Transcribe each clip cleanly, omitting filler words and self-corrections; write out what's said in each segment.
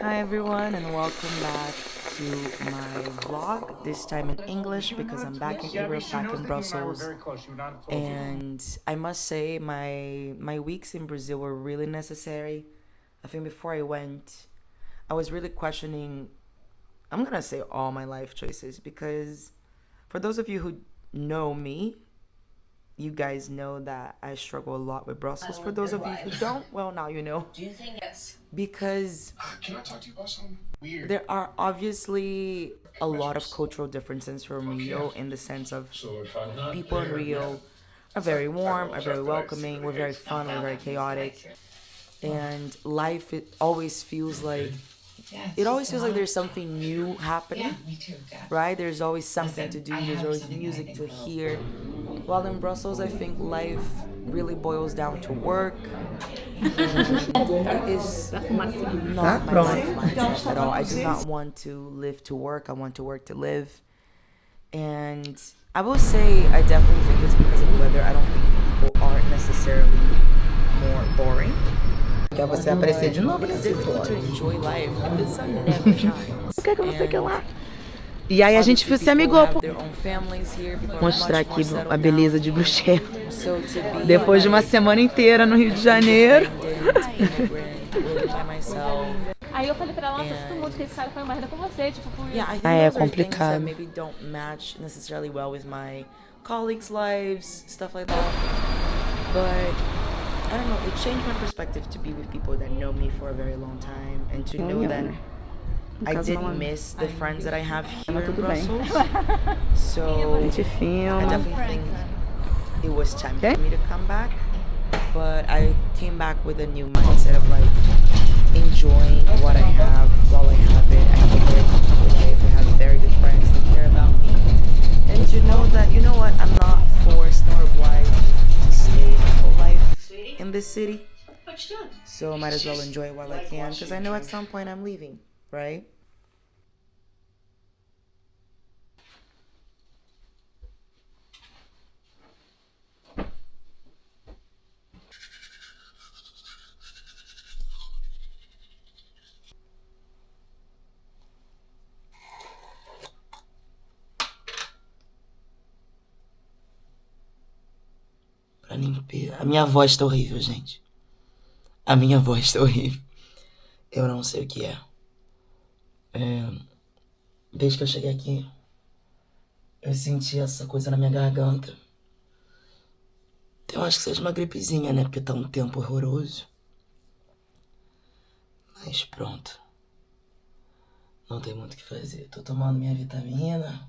Hi everyone and welcome back to my vlog, this time in English because I'm back in Europe, back in Brussels. And I must say my weeks in Brazil were really necessary. I think before I went, I was really questioning, I'm gonna say all my life choices, because for those of you who know me, you guys know that I struggle a lot with Brussels. For those of you who don't, well, now you know. Because there are obviously a lot of cultural differences from Rio, in the sense of people in Rio are very warm, are very welcoming, we're very fun, we're very chaotic. And life, it always feels like there's something new happening, right? There's always something to do, there's always music to hear. While in Brussels, I think life really boils down to work, and it is not my life mindset at all. I do not want to live to work, I want to work to live. And I will say, I definitely think it's because of the weather. I don't think people aren't necessarily more boring. Quer você aparecer de novo It's nesse difficult to vlog. enjoy life if the sun never shines. O que você quer And lá? E aí a gente obviously se people amigou. have their own families here, people are Mostrar much aqui more settled a beleza down. de Bruxelas. So to be Depois de uma like semana inteira no Rio de Janeiro. independent, immigrant, living by myself. Aí eu falei pra ela, nossa, eu sinto muito que esse cara foi merda com você, tipo, fui... Yeah, I think É those are things that complicado. maybe don't match necessarily well with my colleagues' lives, stuff like that. But I don't know, it changed my perspective to be with people that know me for a very long time, and to know that I did miss the friends that I have here in tudo bem. Brussels. A So gente I filma. definitely think it was time Okay. for me to come back. But I came back with a new mindset of like enjoying what I have while I have it. I have a very comfortable life. I have very good friends that care about me. And to know that, you know what, I'm not forced nor obliged to stay my whole life in this city. So I might as well enjoy it while I can, because I know at some point I'm leaving, right? Pra limpeza. A minha voz tá horrível, gente. A minha voz tá horrível. Eu não sei o que é. Desde que eu cheguei aqui, eu senti essa coisa na minha garganta. Então, eu acho que seja uma gripezinha, né? Porque tá um tempo horroroso. Mas pronto. Não tem muito o que fazer. Tô tomando minha vitamina.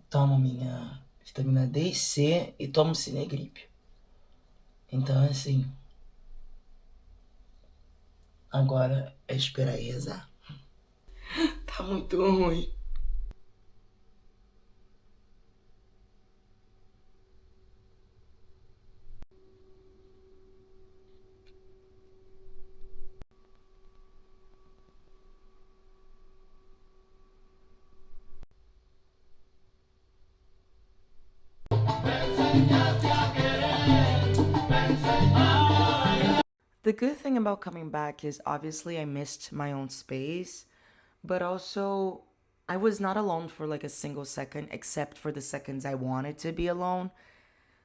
Tomo minha vitamina D e C e tomo Cinegripe. Então, assim, agora é esperar e rezar. Tá muito ruim. The good thing about coming back is obviously I missed my own space, but also I was not alone for like a single second, except for the seconds I wanted to be alone.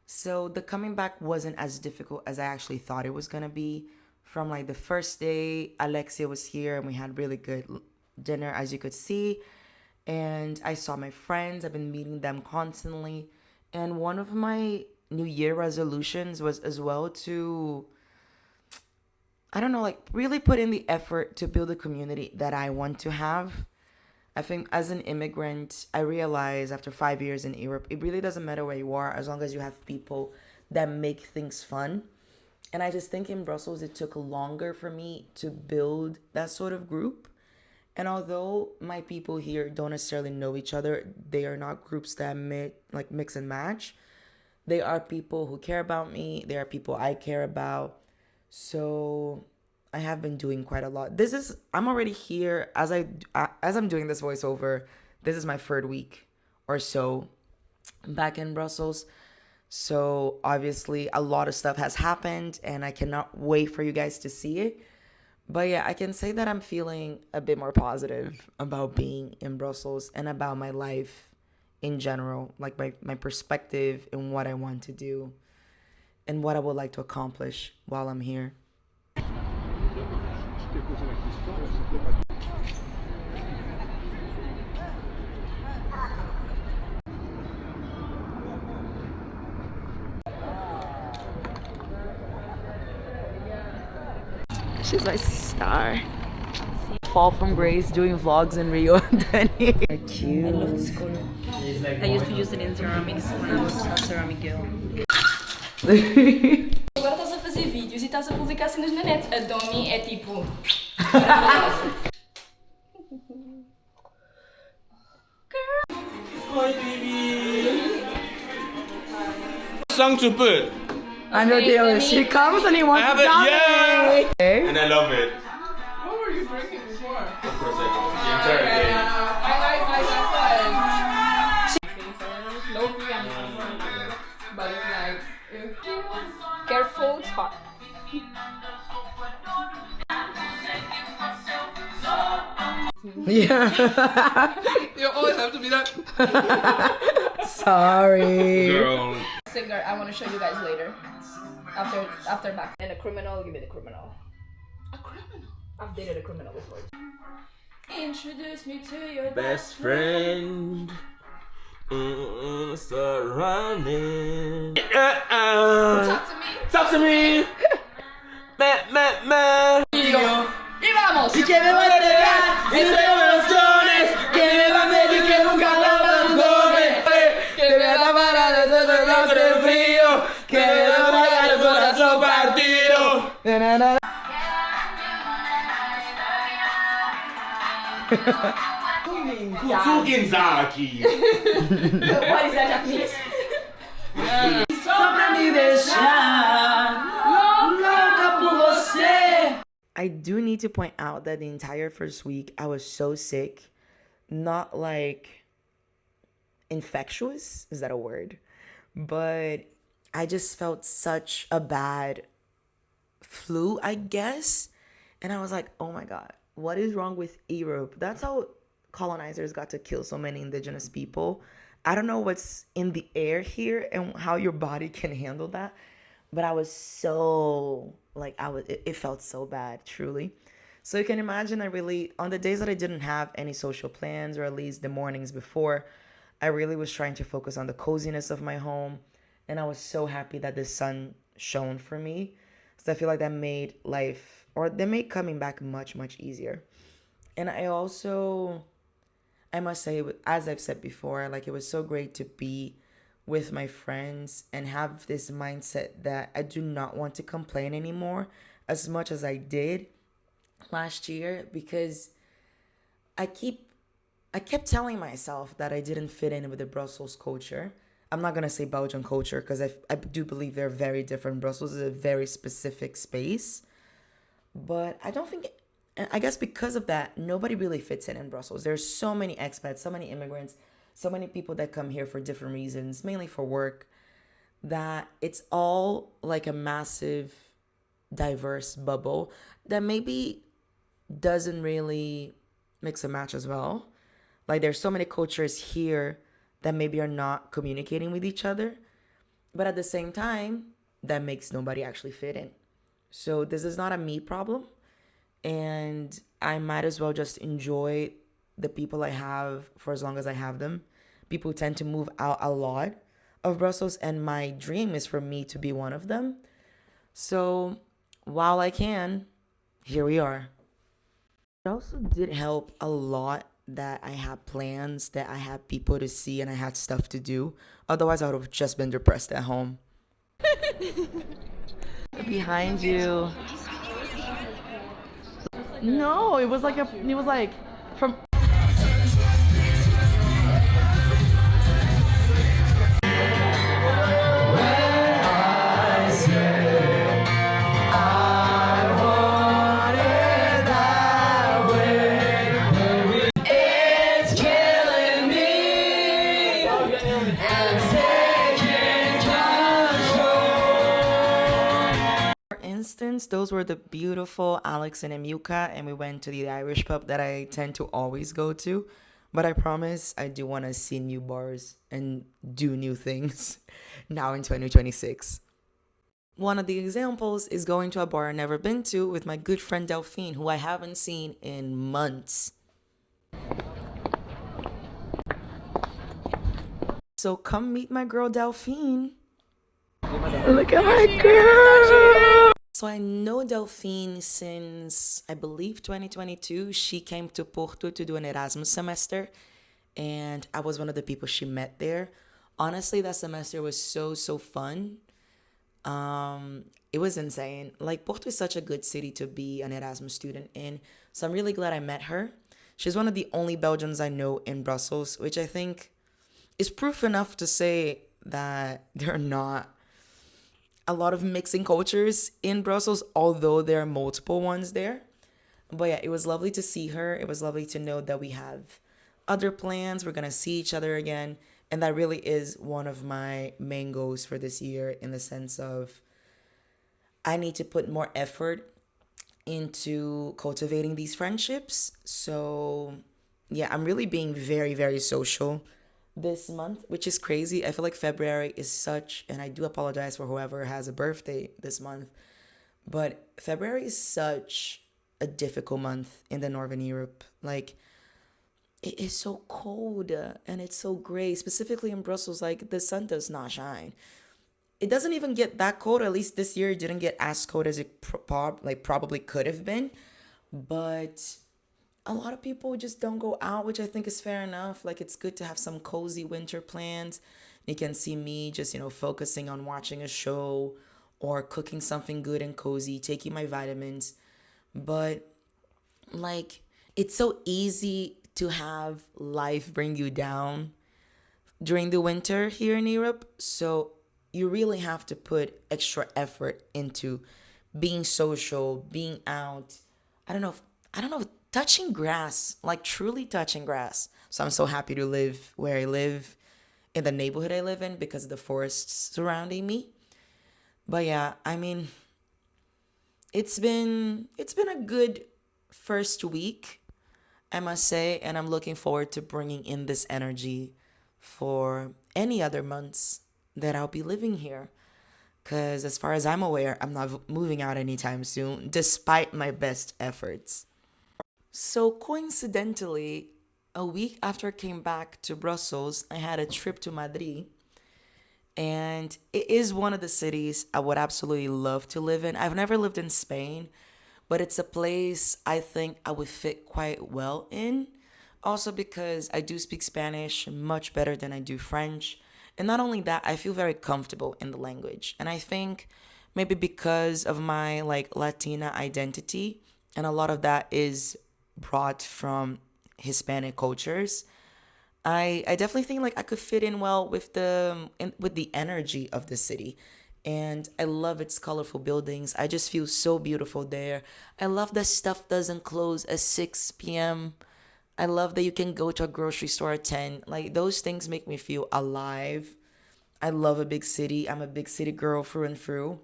So the coming back wasn't as difficult as I actually thought it was gonna be. From like the first day, Alexia was here and we had really good dinner, as you could see. And I saw my friends, I've been meeting them constantly. And one of my New Year resolutions was as well to, I don't know, like really put in the effort to build a community that I want to have. I think as an immigrant, I realized after 5 years in Europe, it really doesn't matter where you are as long as you have people that make things fun. And I just think in Brussels, it took longer for me to build that sort of group. And although my people here don't necessarily know each other, they are not groups that mix and match. They are people who care about me. They are people I care about. So I have been doing quite a lot. I'm already here as I'm doing this voiceover. This is my third week or so back in Brussels. So obviously a lot of stuff has happened and I cannot wait for you guys to see it. But yeah, I can say that I'm feeling a bit more positive about being in Brussels and about my life in general, like my perspective and what I want to do and what I would like to accomplish while I'm here. She's my star. Fall from grace doing vlogs in Rio. Cute. I love this color. I used to use it in ceramics when I was a ceramic girl. Agora estás a fazer vídeos e estás a publicar cenas na net. A Domi é tipo. Hi, baby. Song to put. I know Deus. She comes and he I wants have to it, dominate. yeah. And I love it. What were you drinking before? Of course, I do. The entire day. Low key, I'm but it's like, Careful, it's hot. Yeah. you always have to be that. Sorry. Girl. Singer, I want to show you guys later. After back. And a criminal, give me the criminal. A criminal? I've dated a criminal before. Introduce me to your Best friend. Start running. Talk to me. Talk to me. Y vamos. Y que me van a negar mis emociones, que me va a pedir que nunca la abandone, que me va a parar de todo el frío, que me va a parar el corazón partido. Kuzukinzaki. What is that Japanese? Só pra me deixar louca por você. I do need to point out that the entire first week I was so sick. Not like infectious, is that a word? But I just felt such a bad flu, I guess. And I was like, oh my God, what is wrong with Europe? That's how colonizers got to kill so many indigenous people. I don't know what's in the air here and how your body can handle that. But I was so, like, it felt so bad, truly. So you can imagine on the days that I didn't have any social plans, or at least the mornings before, I really was trying to focus on the coziness of my home. And I was so happy that the sun shone for me. So I feel like that made coming back much, much easier. And I must say, as I've said before, like, it was so great to be with my friends and have this mindset that I do not want to complain anymore as much as I did last year, because I kept telling myself that I didn't fit in with the Brussels culture. I'm not going to say Belgian culture because I do believe they're very different. Brussels is a very specific space. But I guess because of that, nobody really fits in Brussels. There's so many expats, so many immigrants, so many people that come here for different reasons, mainly for work, that it's all like a massive, diverse bubble that maybe doesn't really mix and match as well. Like, there's so many cultures here that maybe are not communicating with each other, but at the same time, that makes nobody actually fit in. So this is not a me problem, and I might as well just enjoy the people I have for as long as I have them. People tend to move out a lot of Brussels, and my dream is for me to be one of them. So while I can, here we are. It also did help a lot that I had plans, that I had people to see, and I had stuff to do. Otherwise, I would have just been depressed at home. Behind you. No, it was like from. moments, those were the beautiful Alex and Emuka, and we went to the Irish pub that I tend to always go to. But I promise I do want to see new bars and do new things now in 2026. One of the examples is going to a bar I've never been to with my good friend Delphine, who I haven't seen in months. So come meet my girl Delphine. Look at my girl. So I know Delphine since I believe 2022. She came to Porto to do an Erasmus semester, and I was one of the people she met there. Honestly, that semester was so fun. It was insane. Like, Porto is such a good city to be an Erasmus student in, so I'm really glad I met her. She's one of the only Belgians I know in Brussels, which I think is proof enough to say that there are not a lot of mixing cultures in Brussels, although there are multiple ones there. But yeah, it was lovely to see her. It was lovely to know that we have other plans. We're going to see each other again. And that really is one of my main goals for this year, in the sense of I need to put more effort into cultivating these friendships. So yeah, I'm really being very social this month, which is crazy. I feel like February is such, and I do apologize for whoever has a birthday this month, but February is such a difficult month in the Northern Europe. Like, it is so cold and it's so gray, specifically in Brussels. Like, the sun does not shine. It doesn't even get that cold. At least this year it didn't get as cold as it probably could have been. But a lot of people just don't go out, which I think is fair enough. Like, it's good to have some cozy winter plans. You can see me just, focusing on watching a show or cooking something good and cozy, taking my vitamins. But, like, it's so easy to have life bring you down during the winter here in Europe. So you really have to put extra effort into being social, being out. I don't know, touching grass, like truly touching grass. So I'm so happy to live where I live, in the neighborhood I live in, because of the forests surrounding me. But yeah, I mean, it's been a good first week, I must say, and I'm looking forward to bringing in this energy for any other months that I'll be living here. Because as far as I'm aware, I'm not moving out anytime soon, despite my best efforts. So coincidentally, a week after I came back to Brussels, I had a trip to Madrid. And it is one of the cities I would absolutely love to live in. I've never lived in Spain, but it's a place I think I would fit quite well in. Also because I do speak Spanish much better than I do French. And not only that, I feel very comfortable in the language. And I think maybe because of my Latina identity, and a lot of that is brought from Hispanic cultures, I definitely think I could fit in well with the energy of the city. And I love its colorful buildings. I just feel so beautiful there. I love that stuff doesn't close at 6 p.m. I love that you can go to a grocery store at 10. Like, those things make me feel alive. I love a big city. I'm a big city girl through and through.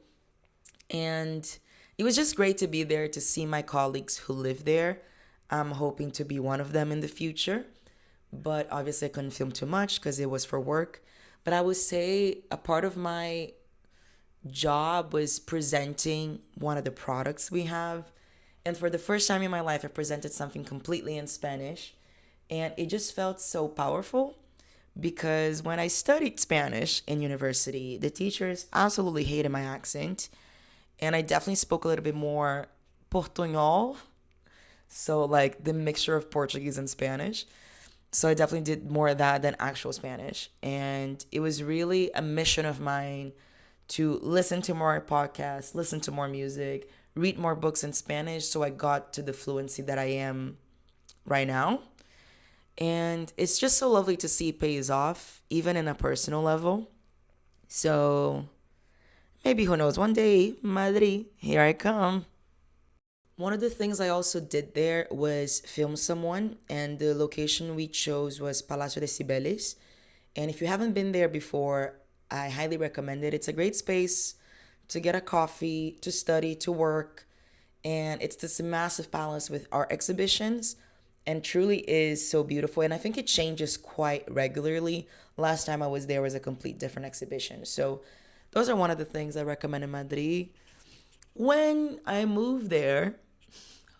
And it was just great to be there, to see my colleagues who live there. I'm hoping to be one of them in the future. But obviously I couldn't film too much because it was for work. But I would say a part of my job was presenting one of the products we have. And for the first time in my life, I presented something completely in Spanish. And it just felt so powerful, because when I studied Spanish in university, the teachers absolutely hated my accent. And I definitely spoke a little bit more portuñol. So the mixture of Portuguese and Spanish. So I definitely did more of that than actual Spanish. And it was really a mission of mine to listen to more podcasts, listen to more music, read more books in Spanish, so I got to the fluency that I am right now. And it's just so lovely to see it pays off, even in a personal level. So maybe, who knows, one day, Madrid, here I come. One of the things I also did there was film someone, and the location we chose was Palacio de Cibeles. And if you haven't been there before, I highly recommend it. It's a great space to get a coffee, to study, to work. And it's this massive palace with art exhibitions and truly is so beautiful. And I think it changes quite regularly. Last time I was there was a complete different exhibition. So those are one of the things I recommend in Madrid. When I move there,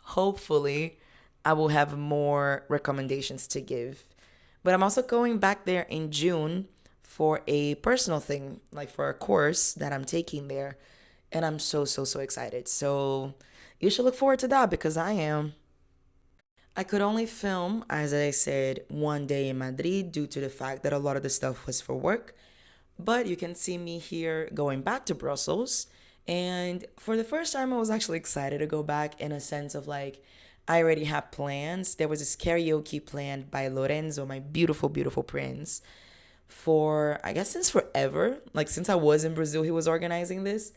hopefully I will have more recommendations to give. But I'm also going back there in June for a personal thing, like for a course that I'm taking there. And I'm so excited. So you should look forward to that because I am. I could only film, as I said, one day in Madrid due to the fact that a lot of the stuff was for work. But you can see me here going back to Brussels. And for the first time, I was actually excited to go back in a sense of like, I already have plans. There was this karaoke planned by Lorenzo, my beautiful, beautiful prince, for, I guess, since forever. Like, since I was in Brazil, he was organizing this.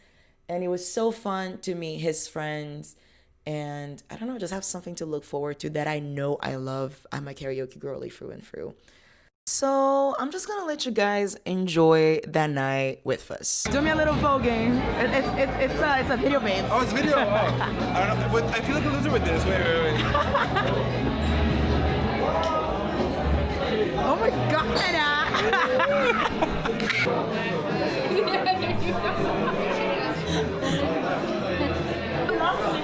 And it was so fun to meet his friends. And I don't know, just have something to look forward to that I know I love. I'm a karaoke girly through and through. So I'm just gonna let you guys enjoy that night with us. Do me a little voguing. It's a video, babe. Oh, it's video. Oh. I don't know. But I feel like a loser with this. Wait. Oh my god.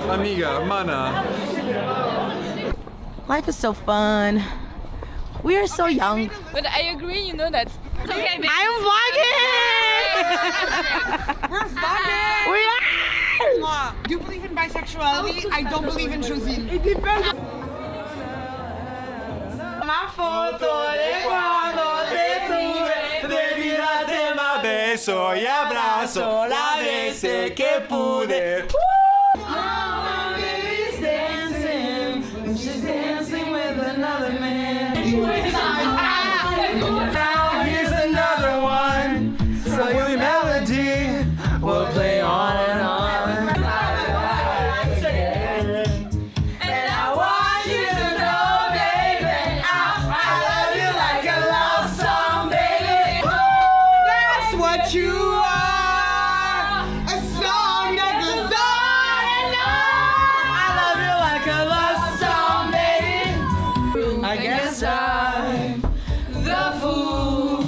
Amiga, mana. Life is so fun. We are so young. But I agree, you know that. Okay, babe. I'm vlogging! We're vlogging! We are! Do you believe in bisexuality? I don't believe in choosing. Una foto de cuando te tuve, de vida te más beso y abrazo la veces que pude. Mama, baby's dancing, and she's dancing with another man. Now here's another one, so your melody will play on and on. And I want you to know, baby, I love you like a love song, baby. That's what you are, a song that goes on and on. I love you like a love song, baby. I guess I'm the fool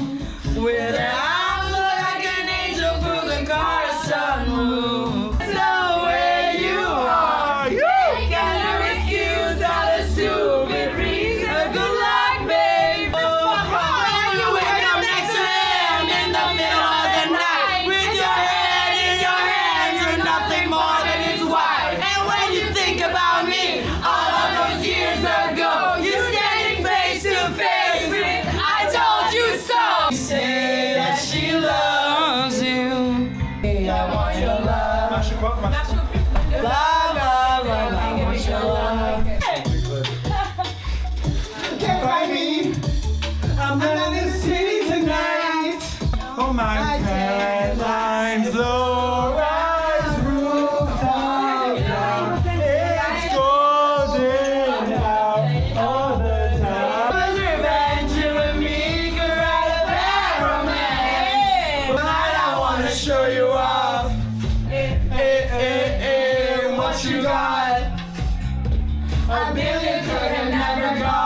with her arms look like an angel through the car sunroof. So where you are, you gotta excuse all the stupid reasons. Good luck, babe. When you wake up next to him in the middle of the night, with your head in your hands, you're nothing more than his wife. And when you think about me, all of those years ago, you're standing face to face with I told you so. You say that she loves you. I want your love. Love, love, love, I want your love. Can't find me. I'm not in the city tonight. Oh my headlines, low rise rooftop down. It's golden out all the time. Was revenge you and me could write a bad romance. Tonight I wanna show you off. What you got? A billion could have never got.